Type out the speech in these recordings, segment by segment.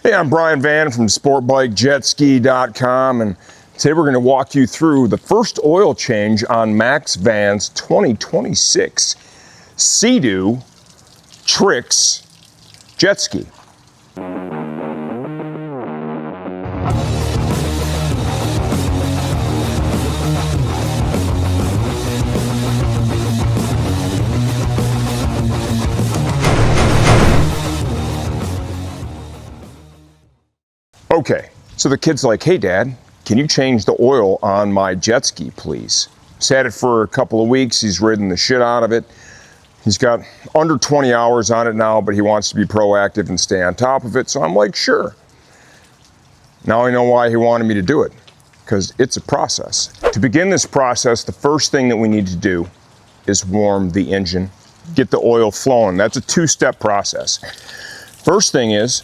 Hey, I'm Brian Van from Sportbike, and today we're going to walk you through the first oil change on Max Van's 2026 Sea-Doo Trixx jet ski. Okay, so the kid's like, hey Dad, can you change the oil on my jet ski, please? He's had it for a couple of weeks, he's ridden the shit out of it. He's got under 20 hours on it now, but he wants to be proactive and stay on top of it, so I'm like, sure. Now I know why he wanted me to do it, because it's a process. To begin this process, the first thing that we need to do is warm the engine, get the oil flowing. That's a two-step process. First thing is,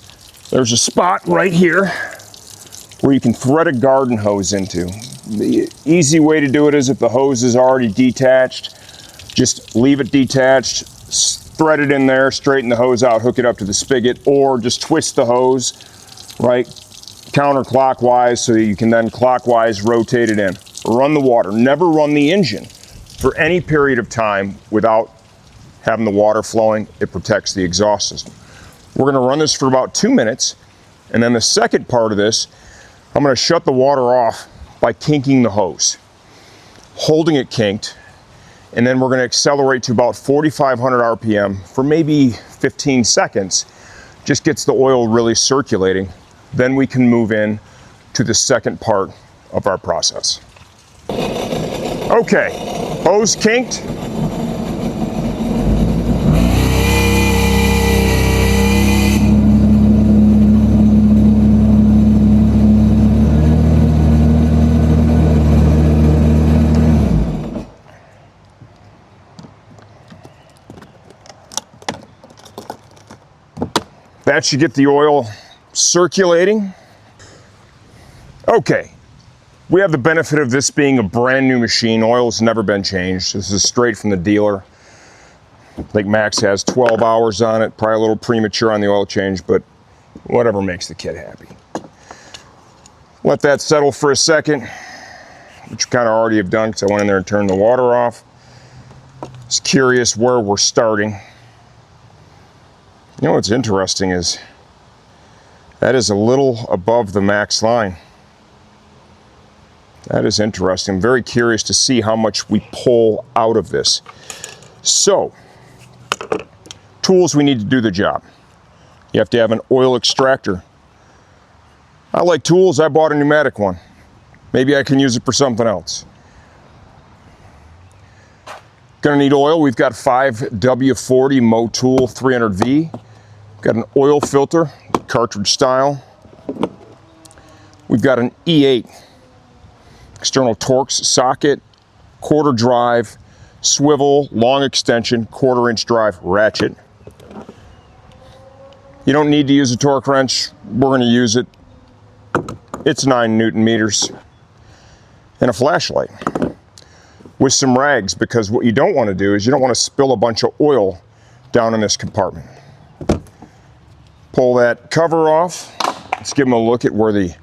there's a spot right here where you can thread a garden hose into. The easy way to do it is if the hose is already detached, just leave it detached, thread it in there, straighten the hose out, hook it up to the spigot, or just twist the hose, right, counterclockwise so you can then clockwise rotate it in. Run the water. Never run the engine for any period of time without having the water flowing. It protects the exhaust system. We're going to run this for about 2 minutes, and then the second part of this, I'm going to shut the water off by kinking the hose, holding it kinked, and then we're going to accelerate to about 4,500 RPM for maybe 15 seconds. Just gets the oil really circulating. Then we can move in to the second part of our process. Okay, hose kinked. That should get the oil circulating. Okay, we have the benefit of this being a brand new machine. Oil's never been changed. This is straight from the dealer. I think Max has 12 hours on it, probably a little premature on the oil change, but whatever makes the kid happy. Let that settle for a second, which you kind of already have done because I went in there and turned the water off. Just curious where we're starting. You know what's interesting is that is a little above the max line. That is interesting. I'm very curious to see how much we pull out of this. So, tools we need to do the job. You have to have an oil extractor. I like tools, I bought a pneumatic one. Maybe I can use it for something else. Gonna need oil. We've got 5W40 Motul 300V. Got an oil filter, cartridge style. We've got an E8 external Torx socket, quarter drive, swivel, long extension, 1/4-inch drive ratchet. You don't need to use a torque wrench. We're gonna use it. It's 9 Newton meters. And a flashlight with some rags, because what you don't want to do is you don't want to spill a bunch of oil down in this compartment. Pull that cover off. Let's give them a look at where the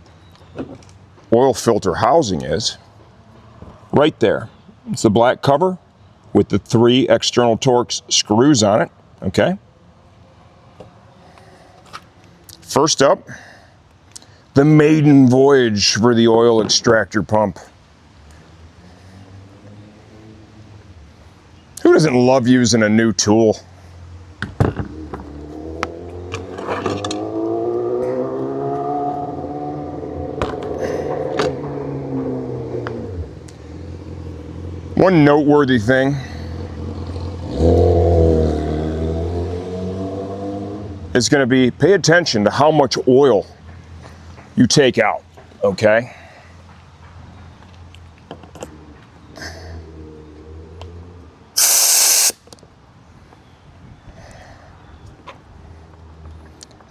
oil filter housing is. Right there. It's the black cover with the 3 external Torx screws on it, okay? First up, the maiden voyage for the oil extractor pump. Who doesn't love using a new tool? One noteworthy thing is going to be pay attention to how much oil you take out, okay?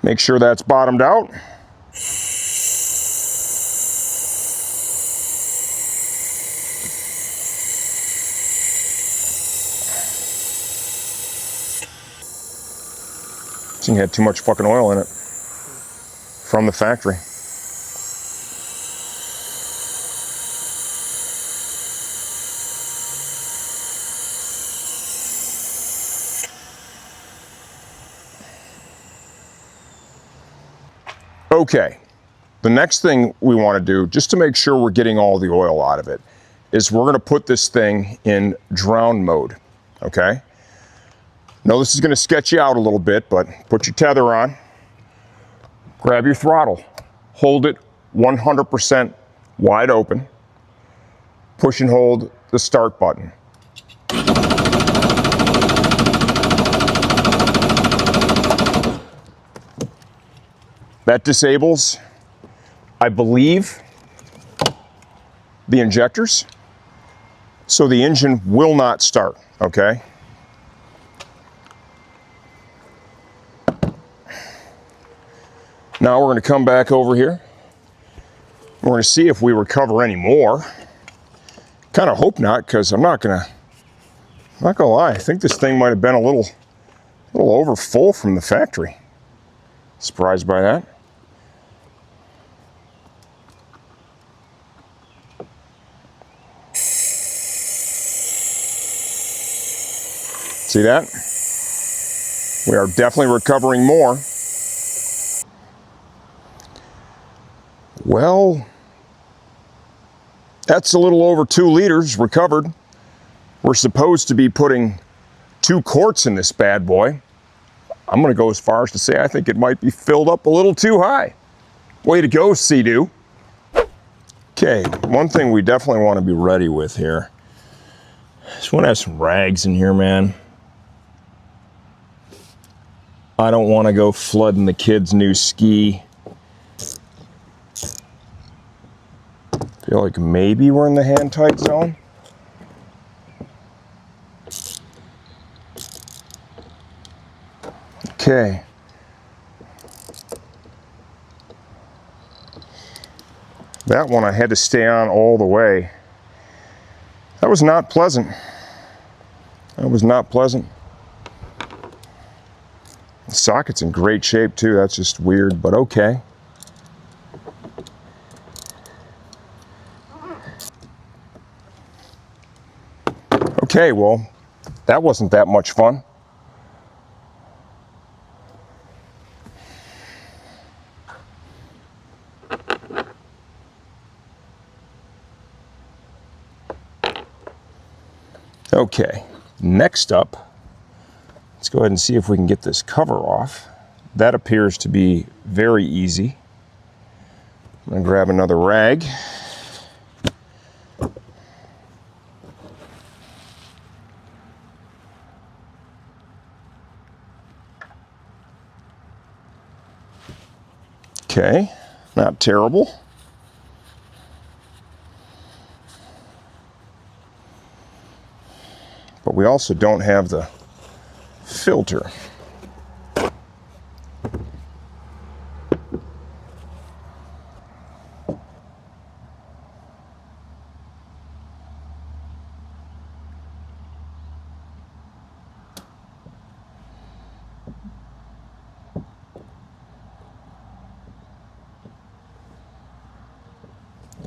Make sure that's bottomed out. This thing had too much fucking oil in it. from the factory. Okay, the next thing we want to do, just to make sure we're getting all the oil out of it, is we're going to put this thing in drown mode, okay? Now this is going to sketch you out a little bit, but put your tether on, grab your throttle, hold it 100% wide open, push and hold the start button. That disables, I believe, the injectors, so the engine will not start, okay? Now we're going to come back over here. We're going to see if we recover any more. Kind of hope not, because I'm not gonna lie, I think this thing might have been a little over full from the factory. Surprised by that. See that? We are definitely recovering more. Well, that's a little over 2 liters recovered. We're supposed to be putting 2 quarts in this bad boy. I'm gonna go as far as to say I think it might be filled up a little too high. Way to go, Sea-Doo. Okay, one thing we definitely want to be ready with here. Just want to have some rags in here, man. I don't want to go flooding the kids' new ski. Feel like maybe we're in the hand tight zone. Okay. That one I had to stay on all the way. That was not pleasant. That was not pleasant. The socket's in great shape too. That's just weird, but okay. Okay, well, that wasn't that much fun. Okay, next up, let's go ahead and see if we can get this cover off. That appears to be very easy. I'm gonna grab another rag. Okay, not terrible. But we also don't have the filter.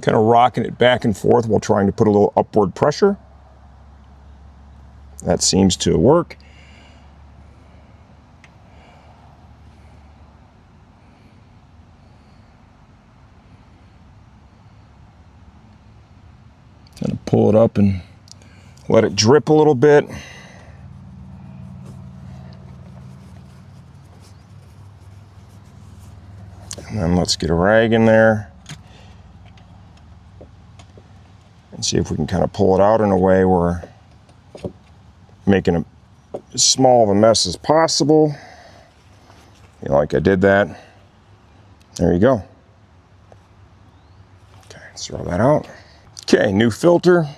Kind of rocking it back and forth while trying to put a little upward pressure. That seems to work. Kind of pull it up and let it drip a little bit. And then let's get a rag in there and see if we can kind of pull it out in a way where making as small of a mess as possible. You know, like I did that. There you go. Okay, let's throw that out. Okay, new filter.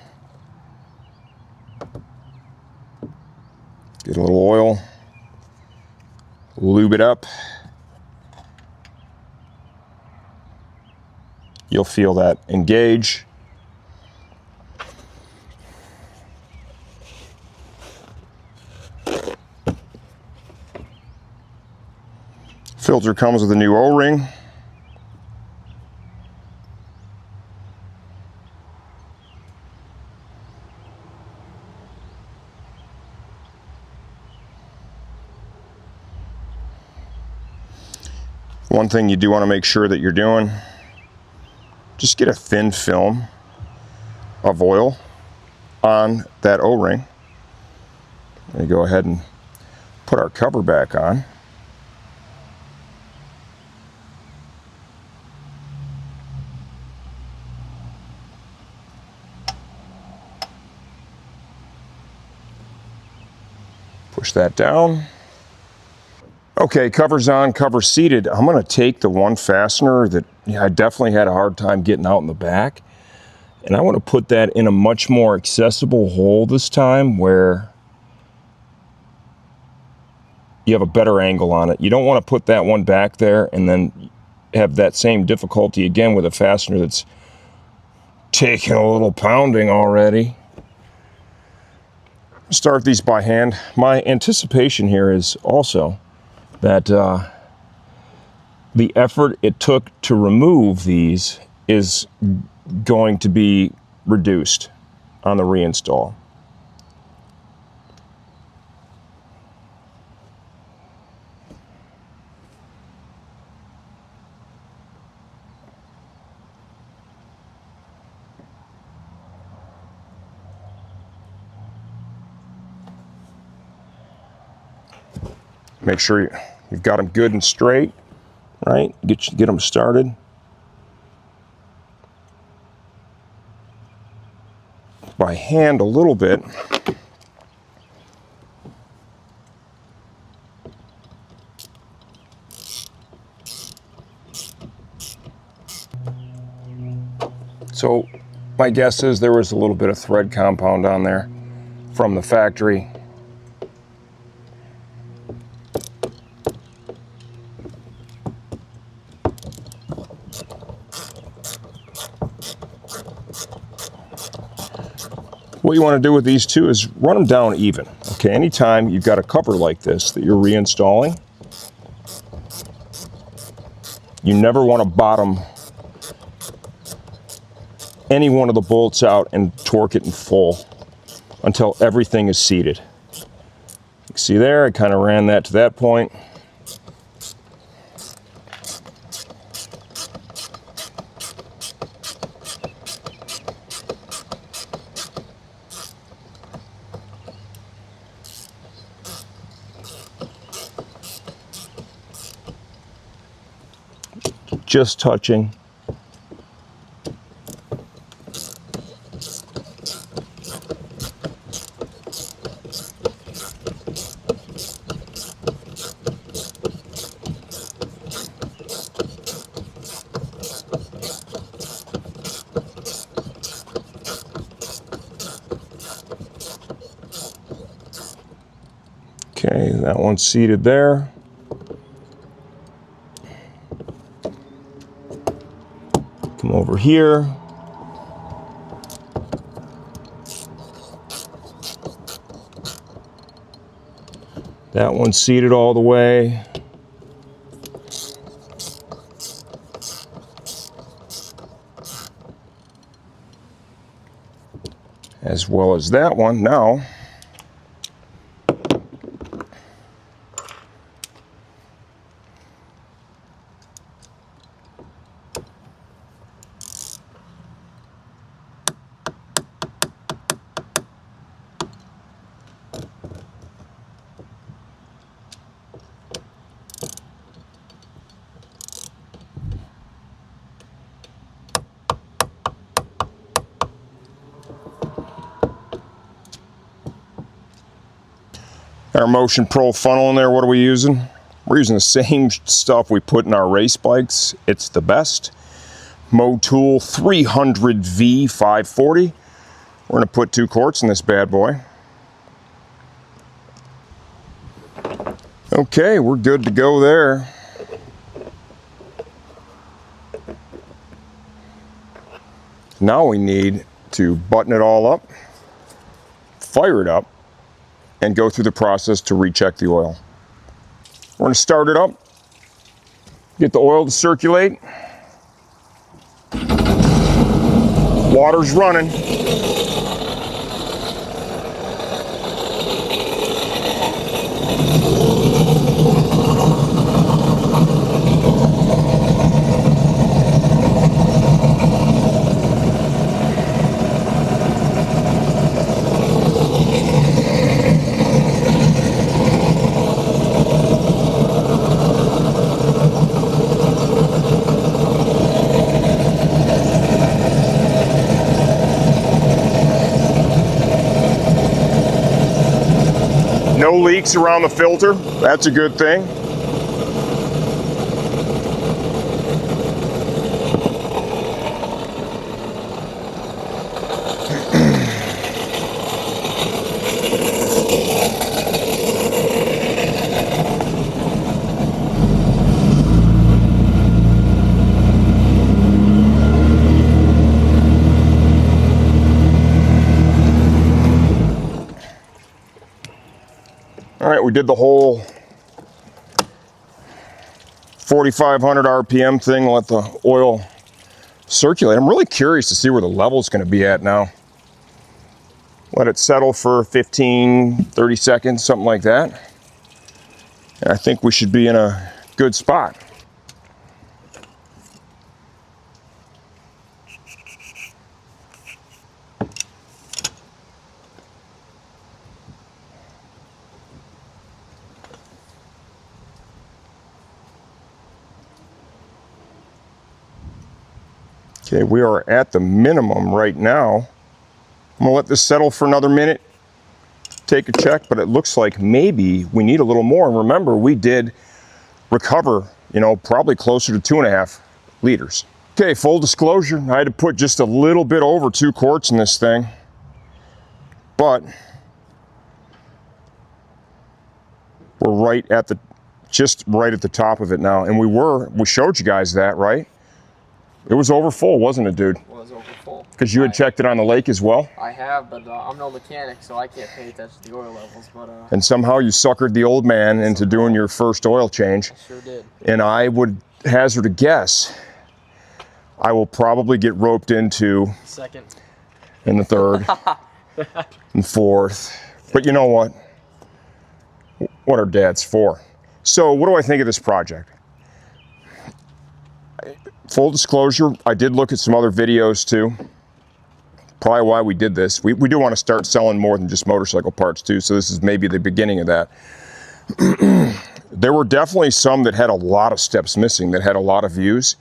Get a little oil. Lube it up. You'll feel that engage. Filter comes with a new O-ring. One thing you do want to make sure that you're doing, just get a thin film of oil on that O-ring. And go ahead and put our cover back on. Push that down. Okay, cover's on, cover seated. I'm gonna take the one fastener that I definitely had a hard time getting out in the back, and I want to put that in a much more accessible hole this time where you have a better angle on it. You don't want to put that one back there and then have that same difficulty again with a fastener that's taking a little pounding already. Start these by hand. My anticipation here is also that the effort it took to remove these is going to be reduced on the reinstall. Make sure you've got them good and straight, right? Get them started. By hand a little bit. So my guess is there was a little bit of thread compound on there from the factory. What you want to do with these two is run them down even. Okay, anytime you've got a cover like this that you're reinstalling, you never want to bottom any one of the bolts out and torque it in full until everything is seated. You can see there, I kind of ran that to that point. Just touching. Okay, that one's seated there. Come over here. That one's seated all the way. As well as that one. Now, our Motion Pro funnel in there, what are we using? We're using the same stuff we put in our race bikes. It's the best. Motul 300V 540. We're gonna put 2 quarts in this bad boy. Okay, we're good to go there. Now we need to button it all up, fire it up, and go through the process to recheck the oil. We're going to start it up, get the oil to circulate. Water's running. No leaks around the filter. That's a good thing. All right, we did the whole 4,500 RPM thing, let the oil circulate. I'm really curious to see where the level's gonna be at now. Let it settle for 15, 30 seconds, something like that. And I think we should be in a good spot. Okay, we are at the minimum right now. I'm gonna let this settle for another minute, take a check, but it looks like maybe we need a little more. And remember, we did recover, you know, probably closer to 2.5 liters. Okay, full disclosure, I had to put just a little bit over 2 quarts in this thing, but we're just right at the top of it now. And we showed you guys that, right? It was over full, wasn't it, dude? It was over full. Because you had checked it on the lake as well? I have, but I'm no mechanic, so I can't pay attention to the oil levels. But and somehow you suckered the old man into doing your first oil change. I sure did. And I would hazard a guess, I will probably get roped into second, and the third, and fourth. But you know what? What are dads for? So what do I think of this project? Full disclosure, I did look at some other videos too. Probably why we did this. We do want to start selling more than just motorcycle parts too, so this is maybe the beginning of that. There were definitely some that had a lot of steps missing, that had a lot of views.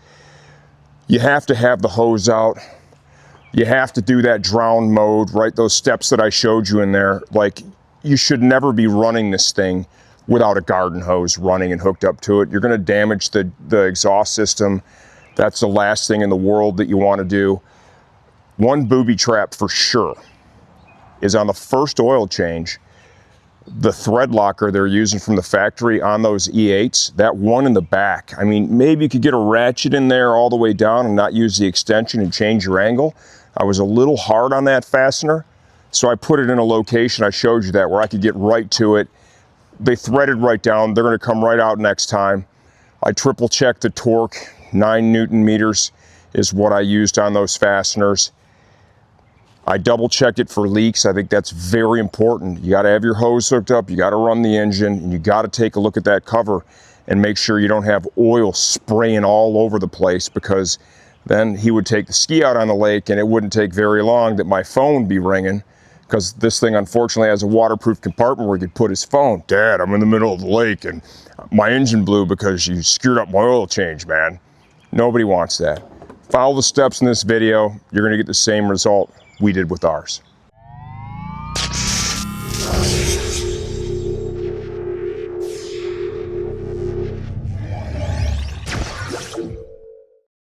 You have to have the hose out. You have to do that drown mode, right? Those steps that I showed you in there. Like, you should never be running this thing without a garden hose running and hooked up to it. You're gonna damage the exhaust system. That's the last thing in the world that you want to do. One booby trap for sure is on the first oil change, the thread locker they're using from the factory on those E8s, that one in the back. I mean, maybe you could get a ratchet in there all the way down and not use the extension and change your angle. I was a little hard on that fastener, so I put it in a location, I showed you that, where I could get right to it. They threaded right down. They're going to come right out next time. I triple checked the torque. 9 Newton meters is what I used on those fasteners. I double checked it for leaks. I think that's very important. You got to have your hose hooked up, you got to run the engine, and you got to take a look at that cover and make sure you don't have oil spraying all over the place, because then he would take the ski out on the lake and it wouldn't take very long that my phone would be ringing, because this thing unfortunately has a waterproof compartment where he could put his phone. Dad, I'm in the middle of the lake and my engine blew because you screwed up my oil change, man. Nobody wants that. Follow the steps in this video. You're going to get the same result we did with ours.